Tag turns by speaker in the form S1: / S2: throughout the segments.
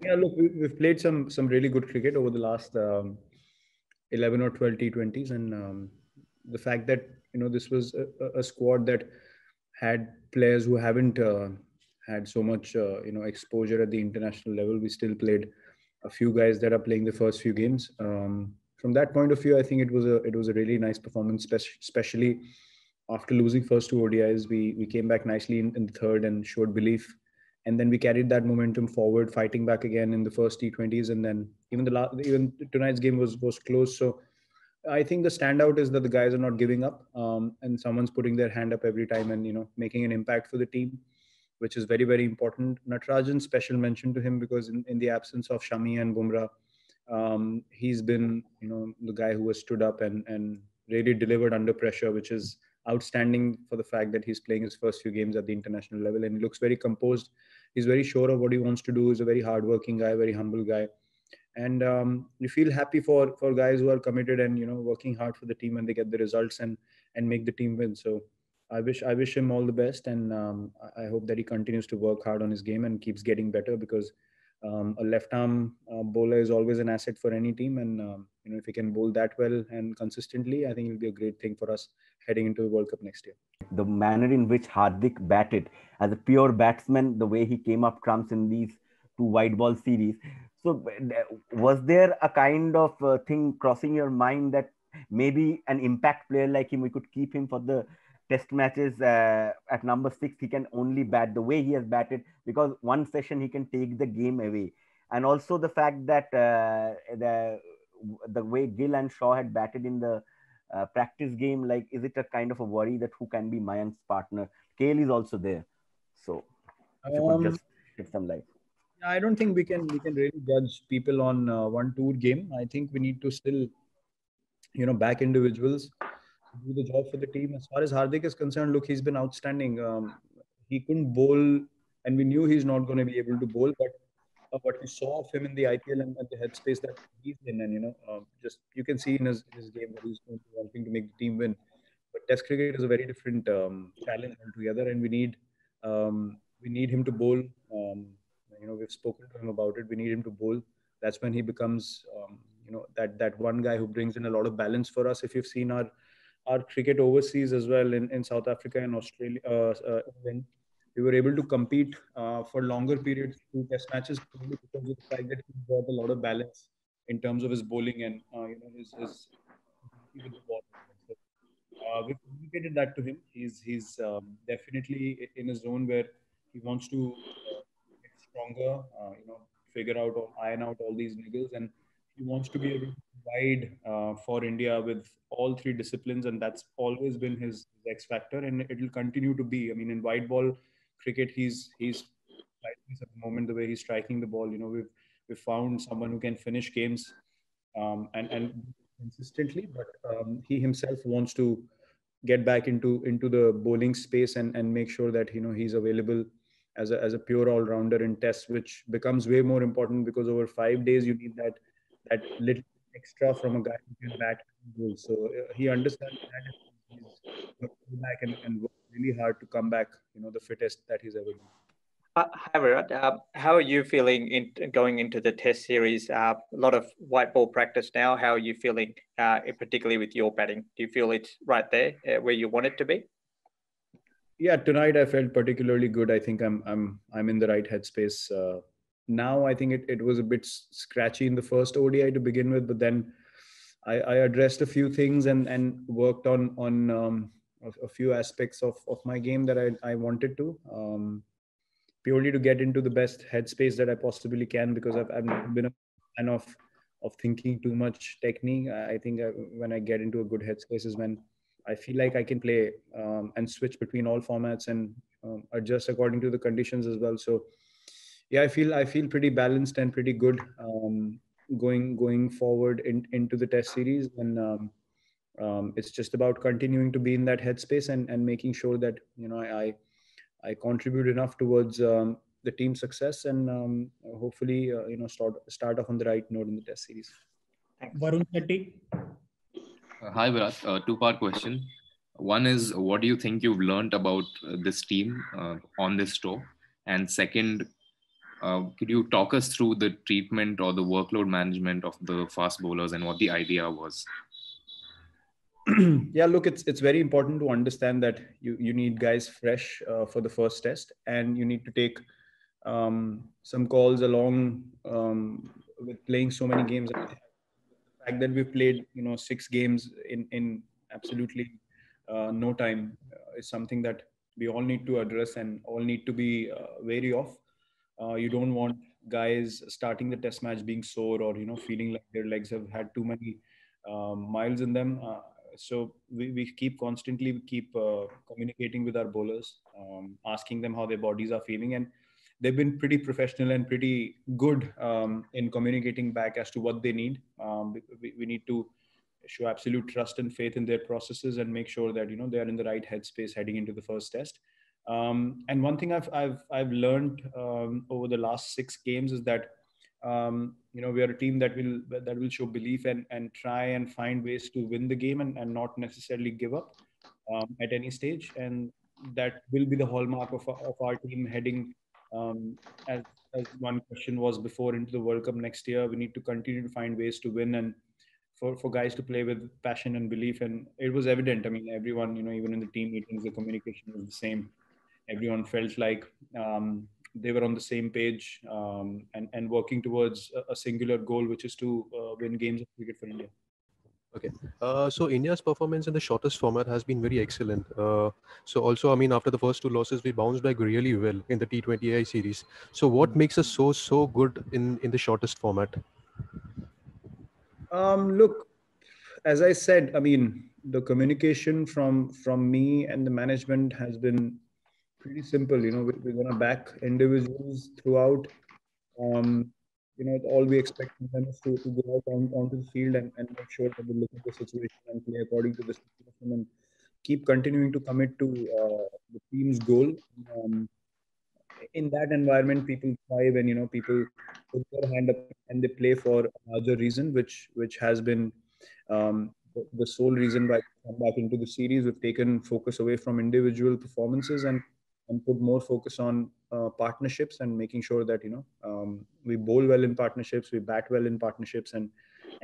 S1: Yeah, look, we've played some really good cricket over the last 11 or 12 T20s, and the fact that this was a squad that had players who haven't had so much exposure at the international level. We still played a few guys that are playing the first few games. From that point of view, I think it was a really nice performance, especially after losing first two ODIs. We came back nicely in the third and showed belief, and then we carried that momentum forward, fighting back again in the first T20s, and then even tonight's game was close. So I think the standout is that the guys are not giving up, and someone's putting their hand up every time and making an impact for the team, which is very, very important. Natarajan, special mention to him, because in the absence of Shami and Bumrah, he's been the guy who has stood up and really delivered under pressure, which is outstanding for the fact that he's playing his first few games at the international level, and he looks very composed. He's very sure of what he wants to do. He's a very hardworking guy, very humble guy, and you feel happy for guys who are committed and working hard for the team, and they get the results and make the team win. So I wish him all the best, and I hope that he continues to work hard on his game and keeps getting better, because a left arm bowler is always an asset for any team, and if he can bowl that well and consistently, I think it'll be a great thing for us heading into the World Cup next year.
S2: The manner in which Hardik batted as a pure batsman, the way he came up trumps in these two white ball series. So, was there a kind of thing crossing your mind that maybe an impact player like him, we could keep him for the test matches at number 6? He can only bat the way he has batted, because one session he can take the game away. And also the fact that the way Gill and Shaw had batted in the practice game, like, is it a kind of a worry that who can be Mayank's partner? Kale is also there, so if you could just shed some light.
S1: I don't think we can really judge people on one tour game. I think we need to still back individuals, do the job for the team. As far as Hardik is concerned, look, he's been outstanding. He couldn't bowl, and we knew he's not going to be able to bowl, but what we saw of him in the IPL and the headspace that he's in, and just you can see in his game that he's wanting to make the team win. But Test cricket is a very different challenge altogether, and we need him to bowl. We've spoken to him about it. We need him to bowl. That's when he becomes that one guy who brings in a lot of balance for us. If you've seen our cricket overseas as well, in South Africa and Australia, England, we were able to compete for longer periods through test matches, because of the fact that he brought a lot of balance in terms of his bowling and his with the ball. So, we communicated that to him. He's definitely in a zone where he wants to get stronger, figure out or iron out all these niggles, and he wants to be able to provide for India with all three disciplines, and that's always been his X factor, and it will continue to be. I mean, in white ball cricket, he's priceless at the moment. The way he's striking the ball, we've found someone who can finish games and consistently, but he himself wants to get back into the bowling space and make sure that he's available as a pure all rounder in tests, which becomes way more important, because over 5 days you need that little extra from a guy who can bat and bowl. So he understands that he's going to go back and work really hard to come back, the fittest that he's ever been.
S3: Hi, Virat. How are you feeling going into the Test series? A lot of white ball practice now. How are you feeling, particularly with your batting? Do you feel it's right there where you want it to be?
S1: Yeah, tonight I felt particularly good. I think I'm in the right headspace. Now I think it was a bit scratchy in the first ODI to begin with, but then I addressed a few things and worked on a few aspects of my game that I wanted to. Purely to get into the best headspace that I possibly can, because I've never been a fan of thinking too much technique. I think when I get into a good headspace is when I feel like I can play and switch between all formats and adjust according to the conditions as well. So yeah, I feel pretty balanced and pretty good going forward into the Test series, and it's just about continuing to be in that headspace and making sure that I contribute enough towards the team's success, and hopefully start off on the right note in the Test series.
S3: Thanks.
S4: Varun Shetty.
S5: Hi Virat, two-part question. One is, what do you think you've learned about this team on this tour? And second, Could you talk us through the treatment or the workload management of the fast bowlers and what the idea was?
S1: Yeah, look, it's very important to understand that you need guys fresh for the first test, and you need to take some calls along with playing so many games. The fact that we played 6 games in absolutely no time is something that we all need to address and all need to be wary of. You don't want guys starting the test match being sore, or feeling like their legs have had too many miles in them. So we keep constantly keep communicating with our bowlers, asking them how their bodies are feeling, and they've been pretty professional and pretty good in communicating back as to what they need. We need to show absolute trust and faith in their processes and make sure that they are in the right headspace heading into the first test. And one thing I've learned over the last 6 games is that we are a team that will show belief and try and find ways to win the game, and not necessarily give up at any stage. And that will be the hallmark of our team heading, as one question was before, into the World Cup next year. We need to continue to find ways to win, and for guys to play with passion and belief. And it was evident. I mean, everyone, even in the team meetings, the communication was the same. Everyone felt like they were on the same page, and working towards a singular goal, which is to win games of cricket for India.
S4: Okay. So India's performance in the shortest format has been very excellent. So also, I mean, after the first 2 losses, we bounced back really well in the T20I series. So what makes us so good in the shortest format?
S1: Look, as I said, I mean, the communication from me and the management has been pretty simple. We're gonna back individuals throughout. All we expect from them is to go out onto the field and make sure that they look at the situation and play according to the situation, and keep continuing to commit to the team's goal. In that environment, people thrive, and people put their hand up and they play for a larger reason, which has been the sole reason why we come back into the series. We've taken focus away from individual performances and put more focus on partnerships, and making sure that we bowl well in partnerships, we bat well in partnerships, and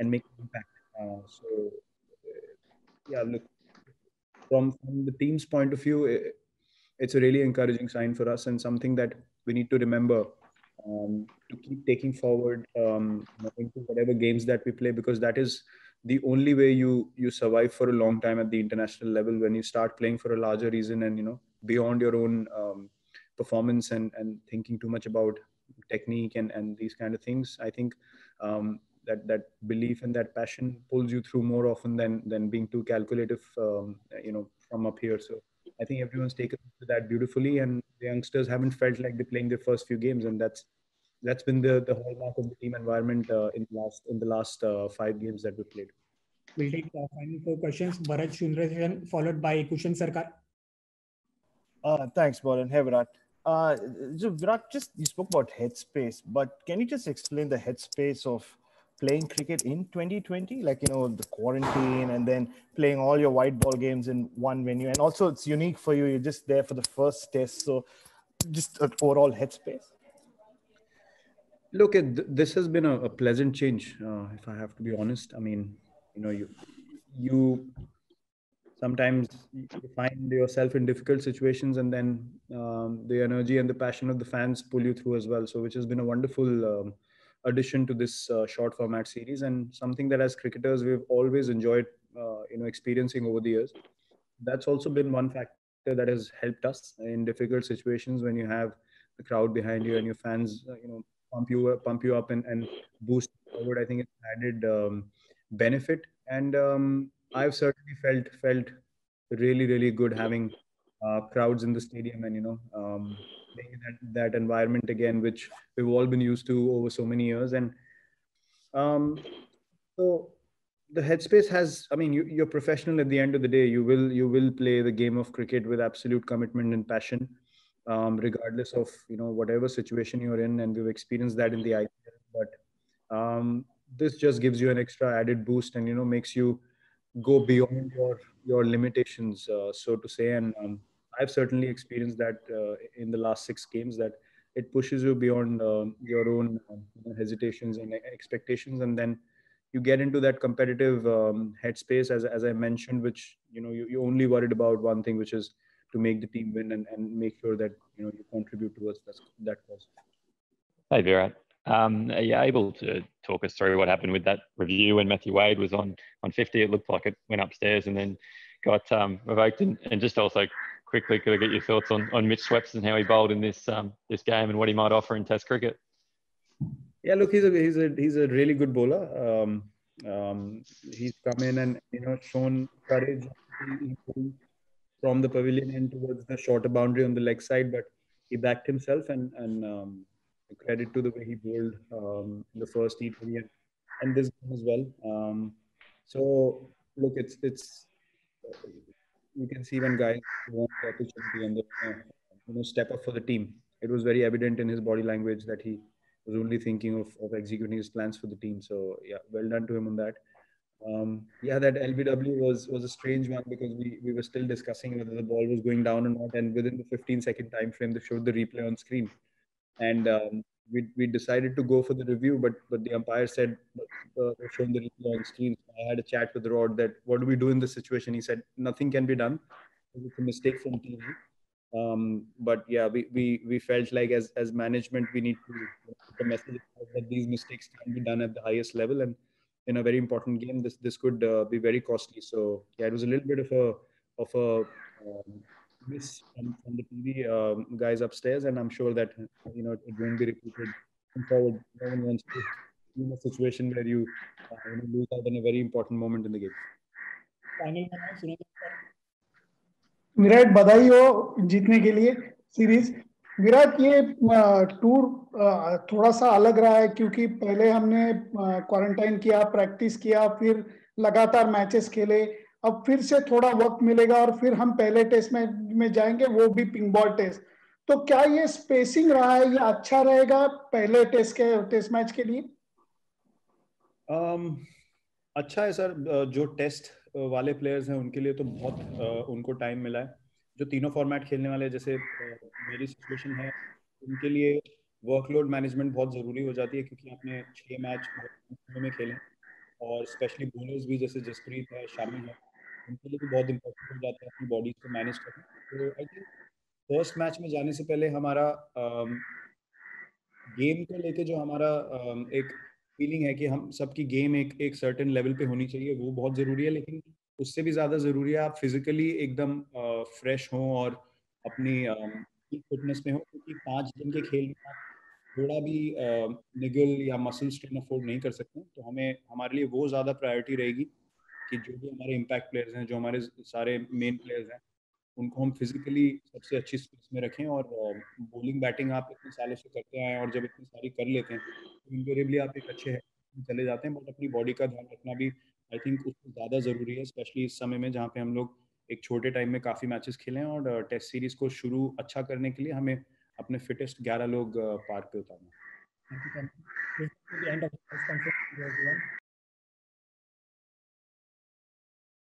S1: make impact. Yeah, look, from the team's point of view, it's a really encouraging sign for us, and something that we need to remember to keep taking forward into whatever games that we play, because that is the only way you survive for a long time at the international level. When you start playing for a larger reason, and beyond your own performance, and thinking too much about technique and these kind of things, I think that belief and that passion pulls you through more often than being too calculative from up here. So I think everyone's taken to that beautifully, and the youngsters haven't felt like they're playing their first few games, and that's been the hallmark of the team environment in the last 5 games that we played.
S6: We'll take final 4 questions. Bharat Sundaresan, followed by Kushan Sarkar.
S7: Thanks, Bolin. Hey, Virat. So Virat, you spoke about headspace, but can you just explain the headspace of playing cricket in 2020, like the quarantine, and then playing all your white ball games in one venue, and also it's unique for you, you're just there for the first test, so just an overall headspace?
S1: Look, this has been a pleasant change, if I have to be honest. I mean, you sometimes you find yourself in difficult situations, and then the energy and the passion of the fans pull you through as well, so which has been a wonderful addition to this short format series, and something that as cricketers we've always enjoyed experiencing over the years. That's also been one factor that has helped us in difficult situations, when you have the crowd behind you and your fans pump you up and boost forward. I think it's added benefit, and I've certainly felt really good having crowds in the stadium, and playing in that environment again, which we've all been used to over so many years. And so the headspace has, I mean, you're professional at the end of the day. You will play the game of cricket with absolute commitment and passion, regardless of whatever situation you're in, and we've experienced that in the IPL. But this just gives you an extra added boost, and makes you go beyond your limitations, so to say. And I've certainly experienced that in the last 6 games, that it pushes you beyond your own hesitations and expectations, and then you get into that competitive headspace, as I mentioned, which you only worried about one thing, which is to make the team win and make sure that you contribute towards that cause.
S8: Hey Virat, are you able to talk us through what happened with that review when Matthew Wade was on 50? It looked like it went upstairs and then got revoked, and just also quickly, could I get your thoughts on Mitch Sweps and how he bowled in this game and what he might offer in Test cricket?
S1: Yeah, look, he's a really good bowler. He's come in and shown courage from the pavilion end towards the shorter boundary on the leg side, but he backed himself and credit to the way he bowled in the first T20 and this game as well. So look, it's you can see when guys want the opportunity and they step up for the team. It was very evident in his body language that he was only thinking of executing his plans for the team. So yeah, well done to him on that. Yeah, that LBW was a strange one because we were still discussing whether the ball was going down or not, and within the 15-second time frame, they showed the replay on screen, and we decided to go for the review, but the umpire said they're showing the replay on screen. So I had a chat with Rod that what do we do in this situation? He said nothing can be done. It's a mistake from TV. But yeah, we felt like as management we need to put a message that these mistakes can be done at the highest level, and in a very important game, this could be very costly. So yeah, it was a little bit of a miss from the TV guys upstairs, and I'm sure that it won't be repeated forward. No one wants to be in a situation where you lose out in a very important moment in the game.
S6: Final Virat, बधाई हो जीतने के लिए series. Virat, ये tour थोड़ा सा अलग रहा है क्योंकि पहले हमने क्वारंटाइन किया, प्रैक्टिस किया, फिर लगातार मैचेस खेले, अब फिर से थोड़ा वक्त मिलेगा और फिर हम पहले टेस्ट में जाएंगे, वो भी पिंक बॉल टेस्ट। तो क्या ये स्पेसिंग रहा है, ये अच्छा रहेगा पहले टेस्ट मैच के लिए?
S1: अच्छा है सर, जो टेस्ट वाले प्लेयर्स हैं उनके लिए तो बहुत उनको टाइम मिला है। जो तीनों फॉर्मेट खेलने वाले, जैसे मेरी सिचुएशन है, उनके लिए वर्कलोड मैनेजमेंट बहुत ज़रूरी हो जाती है क्योंकि आपने 6 मैच में खेले और स्पेशली बॉलर्स भी जैसे जसप्रीत है, शामिल है, उनके लिए भी बहुत इंपॉर्टेंट हो जाता है अपनी बॉडीज को मैनेज करना। तो आई थिंक फर्स्ट मैच में जाने से पहले हमारा गेम को लेके जो हमारा एक फीलिंग है कि हम सबकी गेम एक सर्टेन लेवल पे होनी चाहिए, वो बहुत ज़रूरी है। लेकिन उससे भी ज़्यादा ज़रूरी है आप फिजिकली एकदम फ्रेश हों और अपनी फिटनेस में हो, क्योंकि 5 दिन के खेल में आप थोड़ा भी निगल या मसल स्ट्रेन अफोर्ड नहीं कर सकते। तो हमारे लिए वो ज़्यादा प्रायोरिटी रहेगी कि जो भी हमारे इम्पैक्ट प्लेयर्स हैं, जो हमारे सारे मेन प्लेयर्स हैं, उनको हम फिजिकली सबसे अच्छी स्पेस में रखें। और बॉलिंग बैटिंग आप इतने सालों से करते आए हैं और जब इतनी सारी कर लेते हैं तो इनवेरिएबली आप एक अच्छे में चले जाते हैं। बट अपनी बॉडी का ध्यान रखना भी आई थिंक उससे ज़्यादा ज़रूरी है, स्पेशली इस समय में जहाँ पे हम लोग एक छोटे टाइम में काफ़ी मैचेस खेले हैं और टेस्ट सीरीज को शुरू अच्छा करने के लिए हमें अपने फिटेस्ट 11 लोग पार पे उतारना।